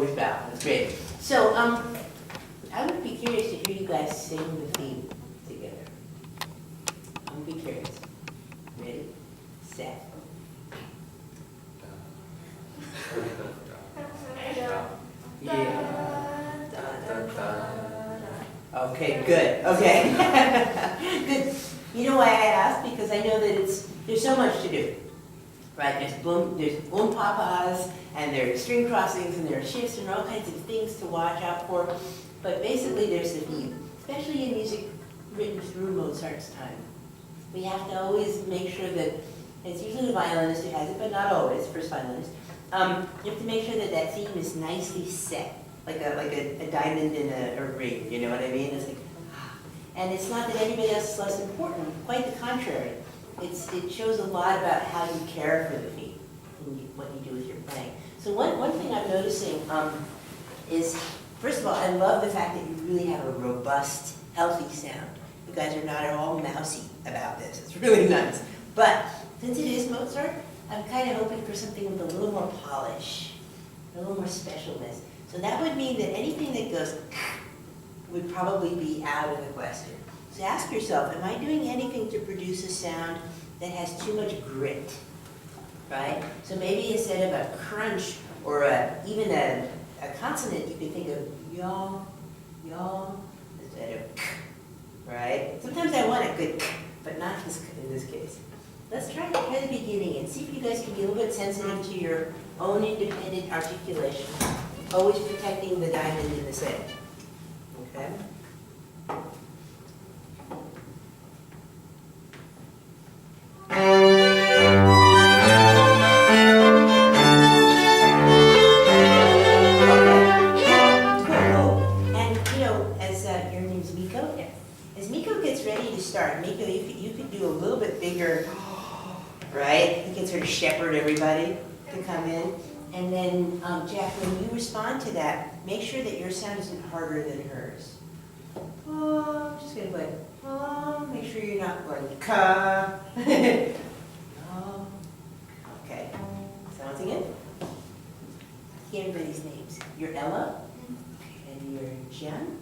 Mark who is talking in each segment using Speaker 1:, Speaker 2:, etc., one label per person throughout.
Speaker 1: always bow. That's great. So, I would be curious to hear you guys sing the theme together. I would be curious. Ready? Set. Yeah. Okay, good. Okay. Good. You know why I asked? Because I know that there's so much to do. Right? There's boom papas, and there's string crossings, and there are shifts, and all kinds of things to watch out for. But basically, there's the theme, especially in music written through Mozart's time. We have to always make sure that it's usually the violinist who has it, but not always. First violinist. You have to make sure that that theme is nicely set, like a diamond in a ring. You know what I mean? It's like, and it's not that anybody else is less important. Quite the contrary. It shows a lot about how you care for the theme and what you do with your playing. So one thing I'm noticing is, first of all, I love the fact that you really have a robust, healthy sound. You guys are not at all mousy about this. It's really nice. But since it is Mozart, I'm kind of hoping for something with a little more polish, a little more specialness. So that would mean that anything that goes would probably be out of the question. So ask yourself, am I doing anything to produce a sound that has too much grit, right? So maybe instead of a crunch or even a consonant, you can think of yaw, yaw, instead of right? Sometimes I want a good but not in this case. Let's try the beginning and see if you guys can be a little bit sensitive to your own independent articulation, always protecting the diamond in the set. Okay? Right? You can sort of shepherd everybody to come in. And then, Jack, when you respond to that, make sure that your sound isn't harder than hers. Oh, I'm just going to play. Oh, make sure you're not going ka. Oh. Okay. So once again, hear everybody's names. You're Ella, and you're Jen.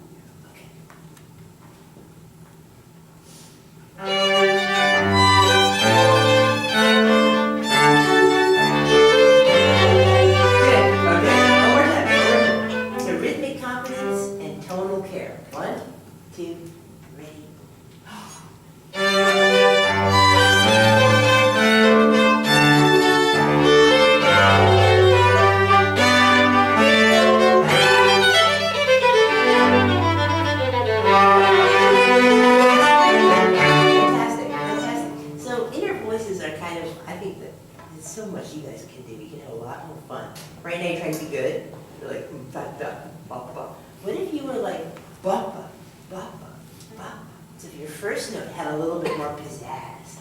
Speaker 1: What if you were like bapa, bapa, bapa? So if your first note had a little bit more pizzazz,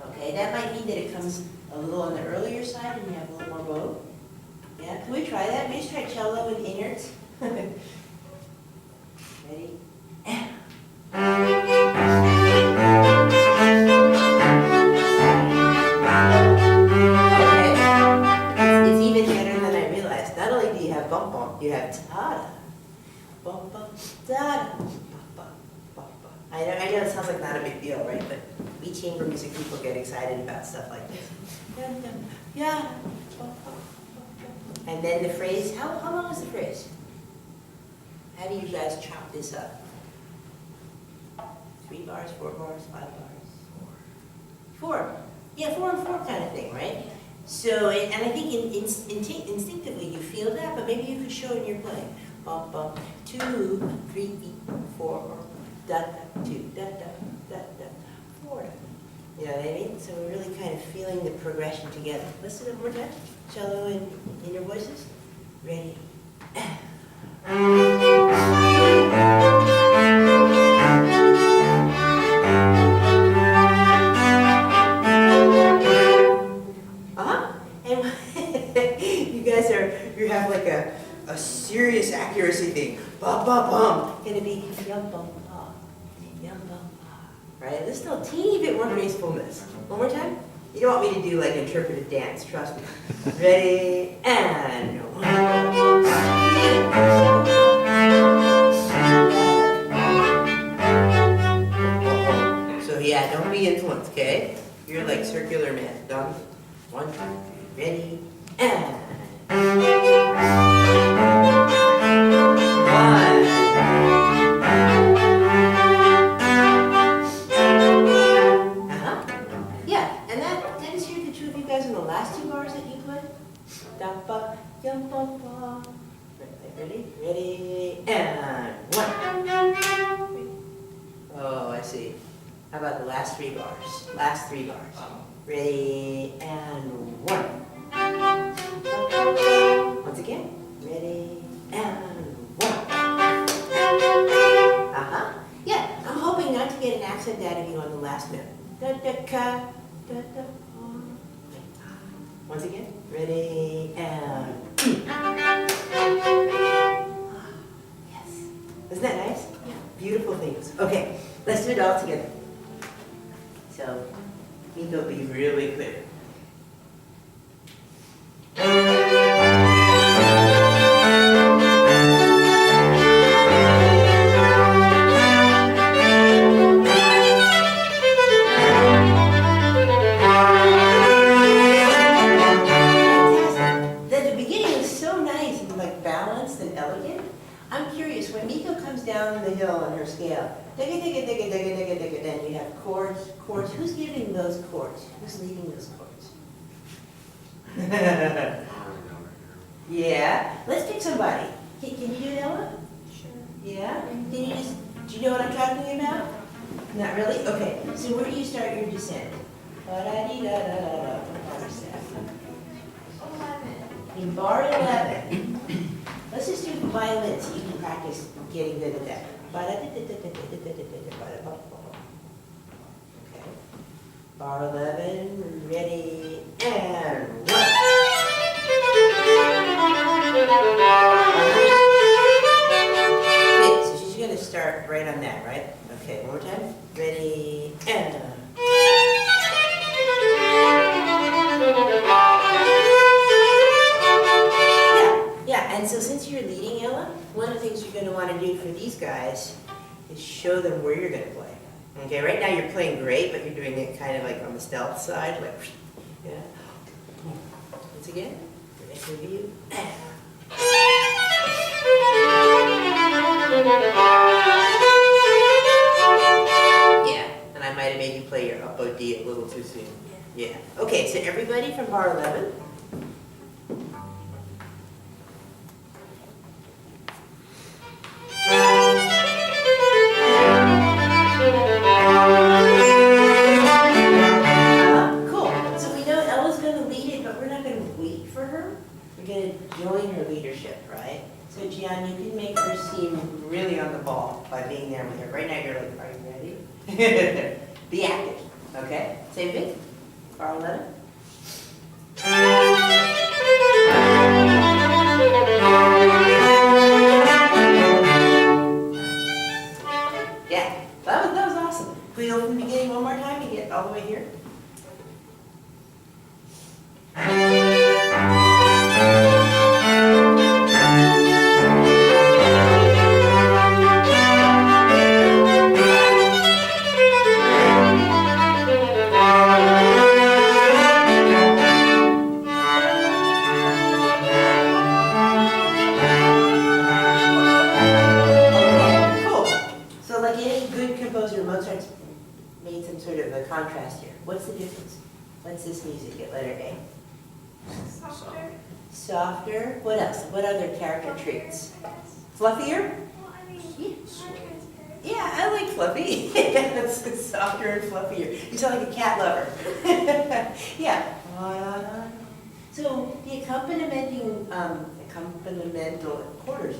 Speaker 1: okay? That might mean that it comes a little on the earlier side and you have a little more bow. Yeah, can we try that? Maybe just try cello and innards. Ready? Okay. It's even better than I realized. Not only do you have bump bump, you have ta-da. Bum, bum, da, bum, bum, bum, bum. I know it sounds like not a big deal, right? But we chamber music people get excited about stuff like this. Yeah. And then the phrase, how long is the phrase? How do you guys chop this up? 3 bars, 4 bars, 5 bars? 4. Yeah, 4 and 4 kind of thing, right? So, and I think instinctively you feel that, but maybe you could show it in your playing. Bum, bum, 2, 3, 4, da, da, 2, da, da, da, da, 4. You know what I mean? So we're really kind of feeling the progression together. Let's do it one more time. Cello and inner voices. Ready. And you guys you have like a serious accuracy thing. Bum, bum, bum. Gonna be yum, bum, ba. Yum, bum, ba. Right? Let's do a teeny bit more gracefulness. One more time. You don't want me to do like interpretive dance, trust me. Ready? And 1, 2, 3. So yeah, don't be influenced, okay? You're like circular man. Done. 1, 2, 3, ready, and 1. Yeah, and that is here the two of you guys in the last 2 bars that you played. Da ba, yum ba ba. Ready, ready, and 1. Oh, I see. How about the last 3 bars? Last 3 bars. Ready, and 1. Once again. Ready, and 1. Yeah, I'm hoping not to get an accent out of you on the last note. Da da ka, da da. Once again. Ready, and yes. Isn't that nice? Yeah. Beautiful things. Okay, let's do it all together. So, Nico, be really clear. Down the hill on her scale. Digga, digga, digga, digga, digga, digga. Then you have chords, chords. Who's giving those chords? Who's leading those chords? Yeah. Let's pick somebody. Can you do it, Ella? Sure. Yeah? Can you just, do you know what I'm talking about? Not really? Okay. So where do you start your descent? Ba-da-dee-da-da-da-da. 11. In bar 11. Let's just do violin so you can practice getting good at that. Okay. Bar 11, ready, and 1. Okay, so she's going to start right on that, right? Okay, one more time. Ready, and... Yeah, and so since you're leading, Ella, one of the things you're going to want to do for these guys is show them where you're going to play. Okay, right now you're playing great, but you're doing it kind of like on the stealth side, like, yeah. Once again, next review. Yeah, and I might have made you play your up O D a little too soon. Yeah. Okay, so everybody from bar 11. Join her leadership, right? So Gian, you can make her seem really on the ball by being there with her. Right now you're like, are you ready? Be active, okay? Same thing, bar 11. Yeah, that was awesome. Can we go from the beginning one more time and get all the way here? Mozart's made some sort of a contrast here. What's the difference? What's this music at letter A?
Speaker 2: Softer.
Speaker 1: Softer. What else? What other character traits? Fluffier?
Speaker 2: Well, I mean,
Speaker 1: Yeah, I like fluffy. It's softer and fluffier. You sound like a cat lover. Yeah. So the accompanimental quarters,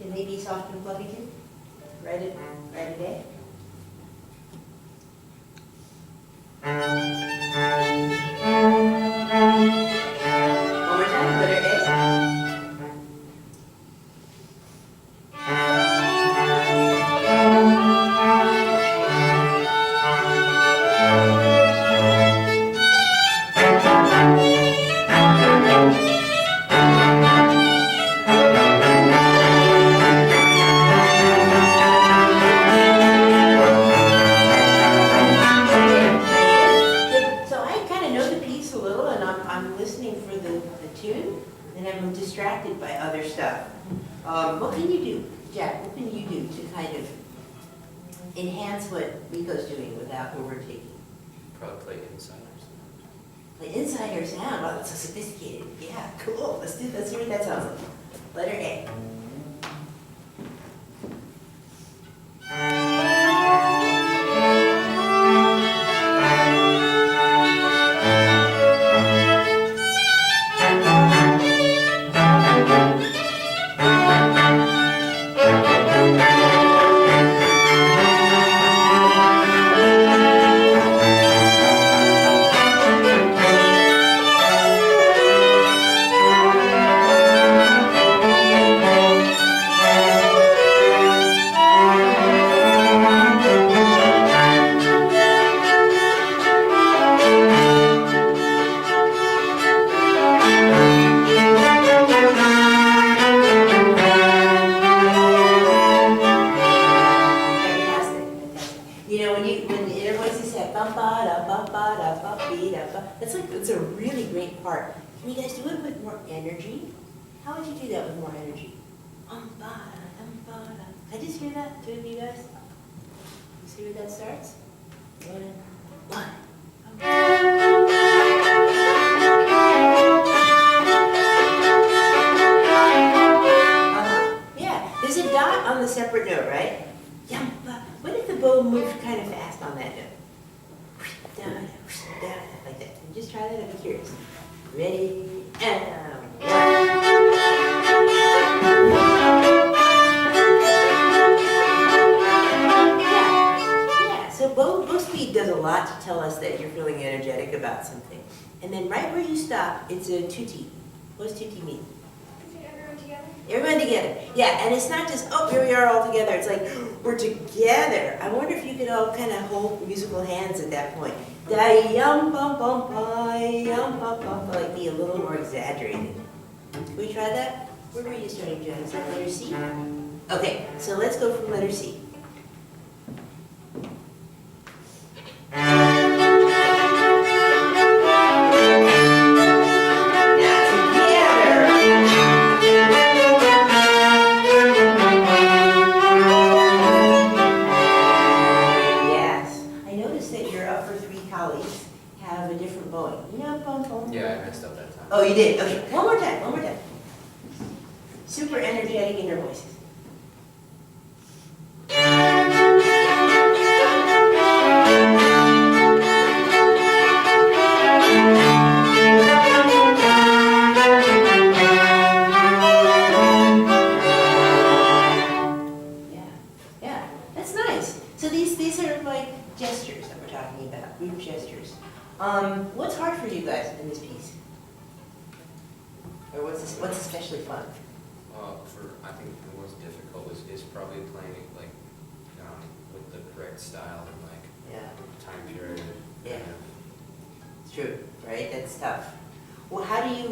Speaker 1: can they be soft and fluffy too? Write it A. One more time, letter A. tune, and I'm distracted by other stuff. What can you do, Jack? What can you do to kind of enhance what Miko's doing without overtaking?
Speaker 3: Probably play insiders.
Speaker 1: Play insider sound. Wow, that's so sophisticated. Yeah, cool. Let's see what that sounds like. Letter A. Fantastic, fantastic. You know, when the inner voices say bum ba da bum ba da bum be da bum, it's a really great part. Can you guys do it with more energy? How would you do that with more energy? Bum ba da dum ba da. Can I just hear that? Two of you guys? You see where that starts? One. Yeah. There's a dot on the separate note, right? Yum ba. What if the bow moved kind of fast on that note? Down, down, like that. And just try that. I'm curious. Ready and yeah. So bow speed does a lot to tell us that you're feeling energetic about something. And then right where you stop, it's a tutti. What does tutti mean?
Speaker 2: Is it everyone together?
Speaker 1: Everyone together. Yeah, and it's not just, oh, here we are all together. It's like, we're together. I wonder if you could all kind of hold musical hands at that point. Da-yum, bum, bum, ba, yum, bum, bum, ba, like be a little more exaggerated. Can we try that? Where were you starting, Jen? Is that letter C? Okay, so let's go from letter C. Yes. I noticed that your upper three colleagues have a different bowing. Yeah, bum, bum.
Speaker 3: Yeah, I messed up that time.
Speaker 1: Oh, you did? Okay, one more time, one more time. Super energetic in your voices. Yeah, yeah, that's nice. So these are like gestures that we're talking about, group gestures. What's hard for you guys in this piece? Or what's especially fun?
Speaker 3: I think the most difficult is probably playing it like with the correct style and like
Speaker 1: Yeah,
Speaker 3: time period.
Speaker 1: Yeah.
Speaker 3: kind of.
Speaker 1: it's true, right? That's tough. Well, how do you,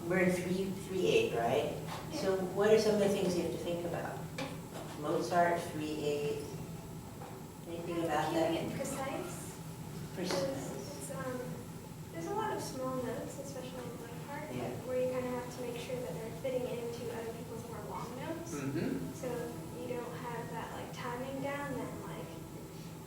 Speaker 1: we're in 3/8, right? So what are some of the things you have to think about? Mozart, 3/8, anything about that?
Speaker 2: Keeping it precise.
Speaker 1: Precise.
Speaker 2: There's a lot of small notes, especially in my part,
Speaker 1: Yeah.
Speaker 2: where you kind of have to make sure that they're fitting into other people's more long notes.
Speaker 1: Mm-hmm.
Speaker 2: So if you don't have that like timing down, then like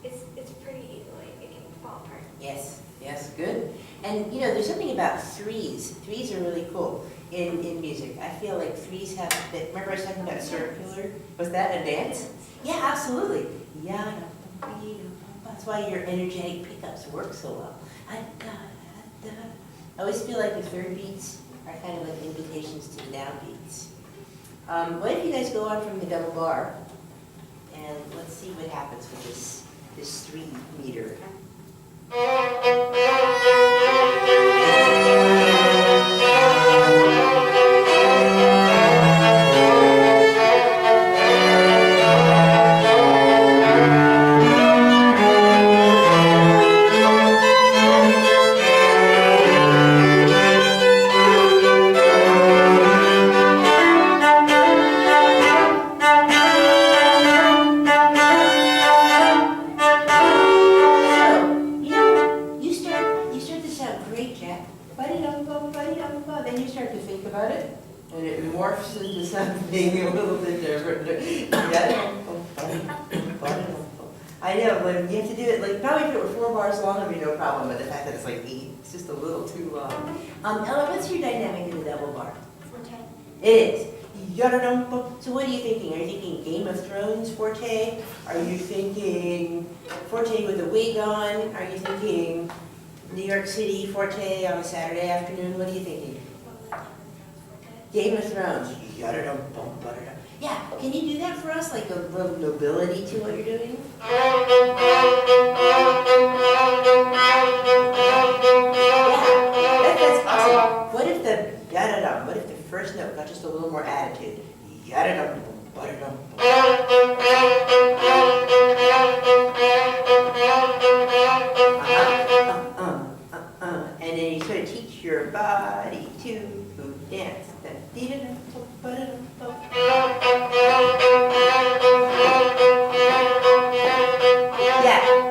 Speaker 2: it's pretty easily it can fall apart.
Speaker 1: Yes, yes, good. And you know, there's something about threes. Threes are really cool in music. I feel like threes have a bit, remember I was talking about circular? Was that a dance? Yeah, absolutely. Yeah, that's why your energetic pickups work so well. I always feel like the third beats are kind of like invitations to the downbeats. What if you guys go on from the double bar, and let's see what happens with this 3 meter. So, about it, and it morphs into something a little bit different. I know, when you have to do it, like, probably if it were 4 bars long, it'd be no problem, but the fact that it's like 8, it's just a little too long. Ella, what's your dynamic in the double bar?
Speaker 2: Forte.
Speaker 1: It is. Yadadum. So what are you thinking? Are you thinking Game of Thrones forte? Are you thinking forte with a wig on? Are you thinking New York City forte on a Saturday afternoon? What are you thinking? Game of Thrones. Yadadum, bum, badadum. Yeah, can you do that for us? Like a little nobility to what you're doing? Yeah, that's awesome. What if the yadadum, what if the first note got just a little more attitude? Yadadum, badadum. And then you sort of teach your body to dance. Yeah,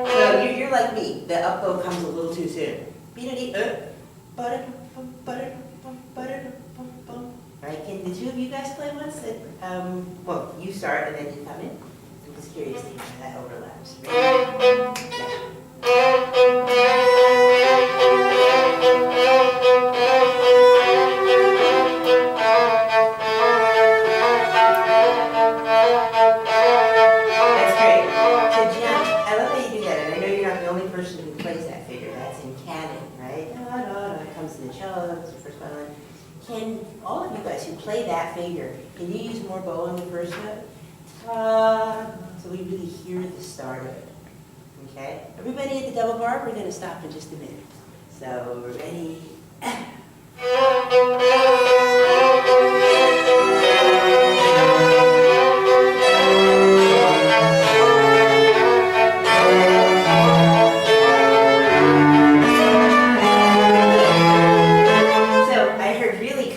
Speaker 1: so you're like me. The up bow comes a little too soon. Right, can the two of you guys play once? Well, you start and then you come in. I'm just curious to see how that overlaps. That's great. So Jen, I love how you do that, and I know you're not the only person who plays that figure. That's in canon, right? It comes in the cello, it's the first violin. Can all of you guys who play that figure, can you use more bow on the first note? So we really hear the start of it. Okay? Everybody at the double bar, we're going to stop in just a minute. So we're ready.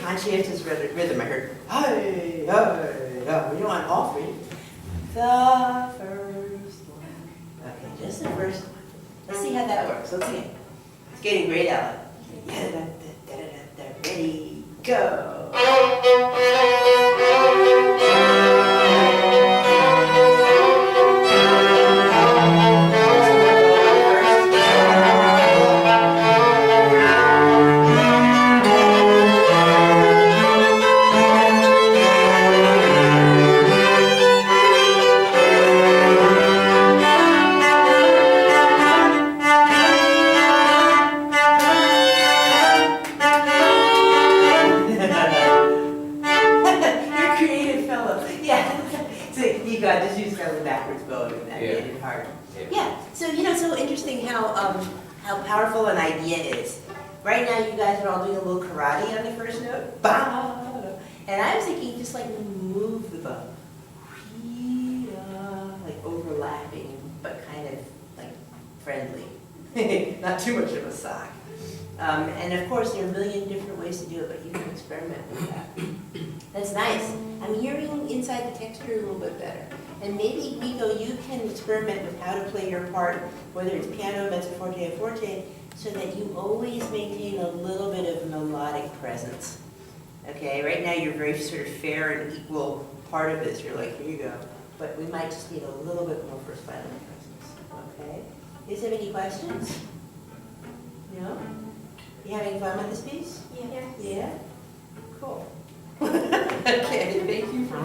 Speaker 1: Conscientious rhythm. I heard, hey, hey, hey. We don't want all 3. The first one. Okay, just the first one. Let's see how that works. Let's see it. It's getting great, Ella. Ready, go. Just use kind of the backwards bow and that made it hard. Yeah. So so interesting how powerful an idea is. Right now, you guys are all doing a little karate on the first note. Bah! And I was thinking, just like move the bow, like overlapping, but kind of like friendly, not too much of a sock. And of course, there are a million different ways to do it, but you can experiment with that. That's nice. I'm hearing inside the texture a little bit better. And maybe, Nico, you can experiment with how to play your part, whether it's piano, mezzo forte, or forte, so that you always maintain a little bit of melodic presence. Okay, right now you're very sort of fair and equal part of this. You're like, here you go. But we might just need a little bit more first violin presence. Okay? Is there any questions? No? You having fun with this piece?
Speaker 2: Yeah.
Speaker 1: Yeah? Cool. Okay, thank you for